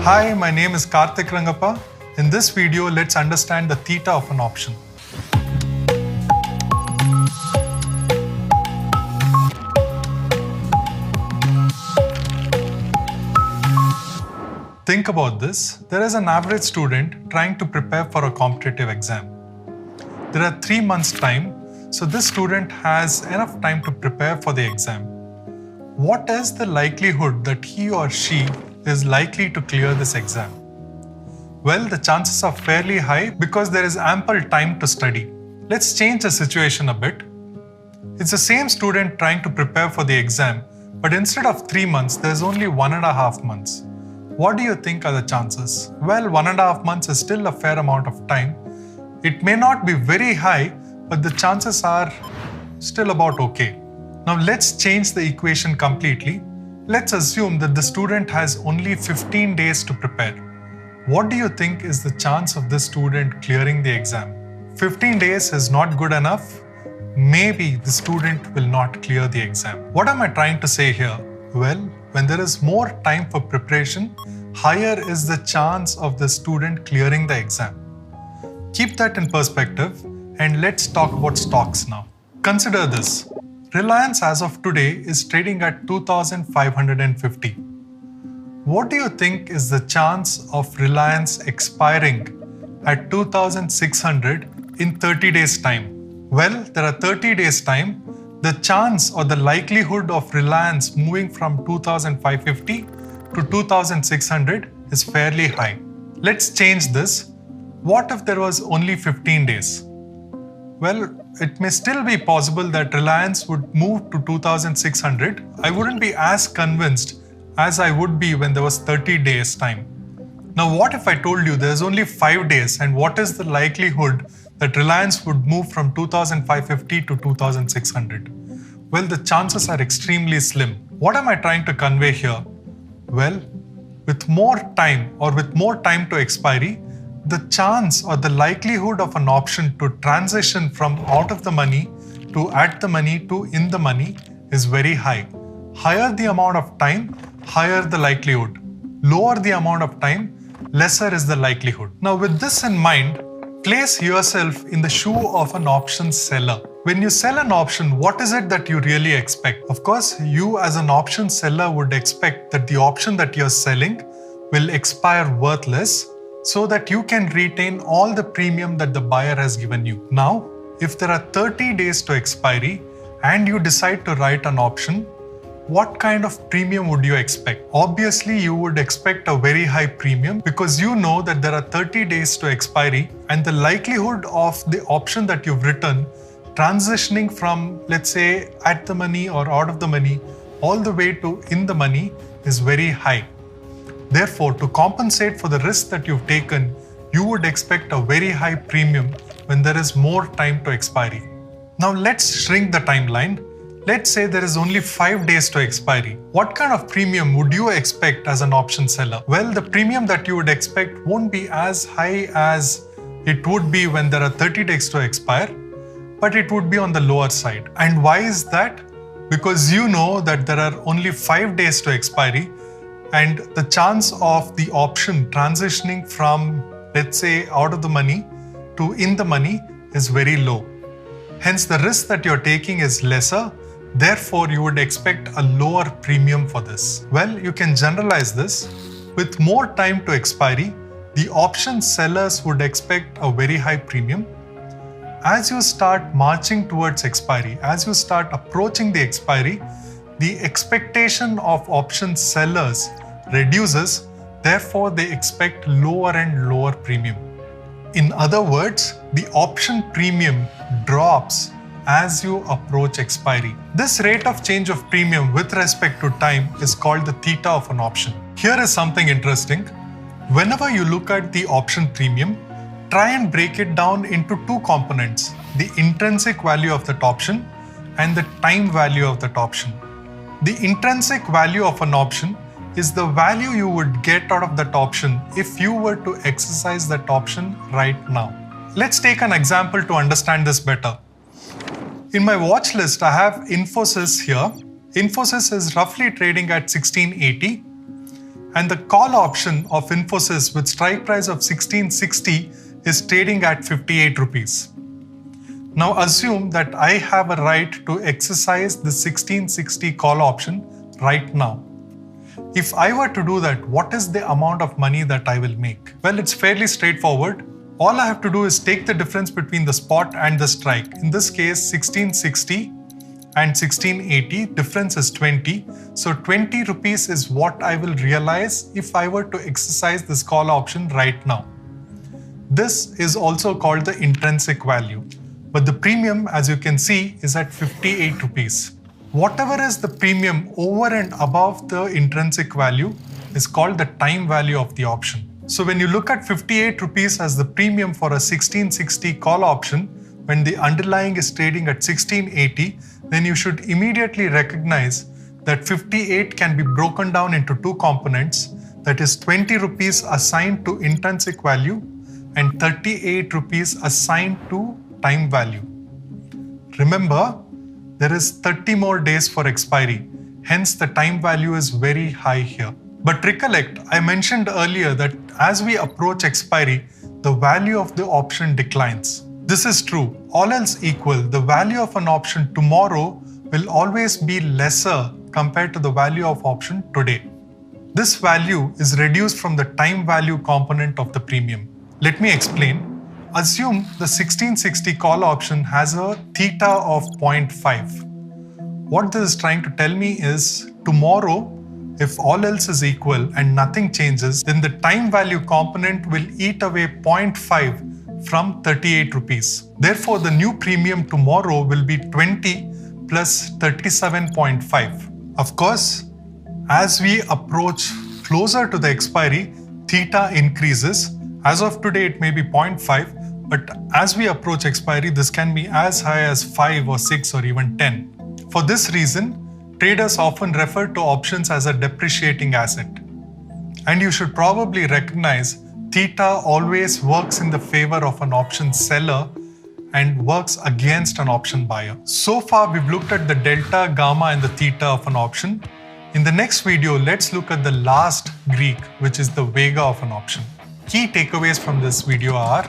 Hi, my name is Karthik Rangappa. In this video, let's understand the theta of an option. Think about this. There is an average student trying to prepare for a competitive exam. There are 3 months' time, so this student has enough time to prepare for the exam. What is the likelihood that he or she is likely to clear this exam? Well, the chances are fairly high because there is ample time to study. Let's change the situation a bit. It's the same student trying to prepare for the exam, but instead of 3 months, there's only 1.5 months. What do you think are the chances? Well, 1.5 months is still a fair amount of time. It may not be very high, but the chances are still about okay. Now let's change the equation completely. Let's assume that the student has only 15 days to prepare. What do you think is the chance of this student clearing the exam? 15 days is not good enough. Maybe the student will not clear the exam. What am I trying to say here? Well, when there is more time for preparation, higher is the chance of the student clearing the exam. Keep that in perspective and let's talk about stocks now. Consider this. Reliance as of today is trading at 2,550. What do you think is the chance of Reliance expiring at 2,600 in 30 days time? Well, there are 30 days time. The chance or the likelihood of Reliance moving from 2,550 to 2,600 is fairly high. Let's change this. What if there was only 15 days? Well, it may still be possible that Reliance would move to 2,600. I wouldn't be as convinced as I would be when there was 30 days time. Now, what if I told you there's only 5 days and what is the likelihood that Reliance would move from 2,550 to 2,600? Well, the chances are extremely slim. What am I trying to convey here? Well, with more time or with more time to expiry, the chance or the likelihood of an option to transition from out of the money to at the money to in the money is very high. Higher the amount of time, higher the likelihood. Lower the amount of time, lesser is the likelihood. Now, with this in mind, place yourself in the shoe of an option seller. When you sell an option, what is it that you really expect? Of course, you as an option seller would expect that the option that you're selling will expire worthless so that you can retain all the premium that the buyer has given you. Now, if there are 30 days to expiry and you decide to write an option, what kind of premium would you expect? Obviously, you would expect a very high premium because you know that there are 30 days to expiry and the likelihood of the option that you've written transitioning from, let's say, at the money or out of the money all the way to in the money is very high. Therefore, to compensate for the risk that you've taken, you would expect a very high premium when there is more time to expiry. Now let's shrink the timeline. Let's say there is only 5 days to expiry. What kind of premium would you expect as an option seller? Well, the premium that you would expect won't be as high as it would be when there are 30 days to expire, but it would be on the lower side. And why is that? Because you know that there are only 5 days to expiry and the chance of the option transitioning from, let's say, out of the money to in the money is very low. Hence, the risk that you're taking is lesser. Therefore, you would expect a lower premium for this. Well, you can generalize this. With more time to expiry, the option sellers would expect a very high premium. As you start marching towards expiry, as you start approaching the expiry, the expectation of option sellers reduces, therefore they expect lower and lower premium. In other words, the option premium drops as you approach expiry. This rate of change of premium with respect to time is called the theta of an option. Here is something interesting. Whenever you look at the option premium, try and break it down into two components, the intrinsic value of that option and the time value of that option. The intrinsic value of an option is the value you would get out of that option if you were to exercise that option right now. Let's take an example to understand this better. In my watch list, I have Infosys here. Infosys is roughly trading at 1680 And the call option of Infosys with strike price of 1660 is trading at 58 rupees. Now assume that I have a right to exercise the 1660 call option right now. If I were to do that, what is the amount of money that I will make? Well, it's fairly straightforward. All I have to do is take the difference between the spot and the strike. In this case, 1660 and 1680, difference is 20. So 20 rupees is what I will realize if I were to exercise this call option right now. This is also called the intrinsic value. But the premium, as you can see, is at 58 rupees. Whatever is the premium over and above the intrinsic value is called the time value of the option. So when you look at 58 rupees as the premium for a 1660 call option, when the underlying is trading at 1680, then you should immediately recognize that 58 can be broken down into two components, that is 20 rupees assigned to intrinsic value and 38 rupees assigned to time value. Remember, there is 30 more days for expiry, hence the time value is very high here. But recollect, I mentioned earlier that as we approach expiry, the value of the option declines. This is true. All else equal, the value of an option tomorrow will always be lesser compared to the value of option today. This value is reduced from the time value component of the premium. Let me explain. Assume the 1660 call option has a theta of 0.5. What this is trying to tell me is tomorrow, if all else is equal and nothing changes, then the time value component will eat away 0.5 from 38 rupees. Therefore, the new premium tomorrow will be 20 plus 37.5. Of course, as we approach closer to the expiry, theta increases. As of today, it may be 0.5. But as we approach expiry, this can be as high as 5 or 6 or even 10. For this reason, traders often refer to options as a depreciating asset. And you should probably recognize theta always works in the favor of an option seller and works against an option buyer. So far, we've looked at the delta, gamma, and the theta of an option. In the next video, let's look at the last Greek, which is the vega of an option. Key takeaways from this video are: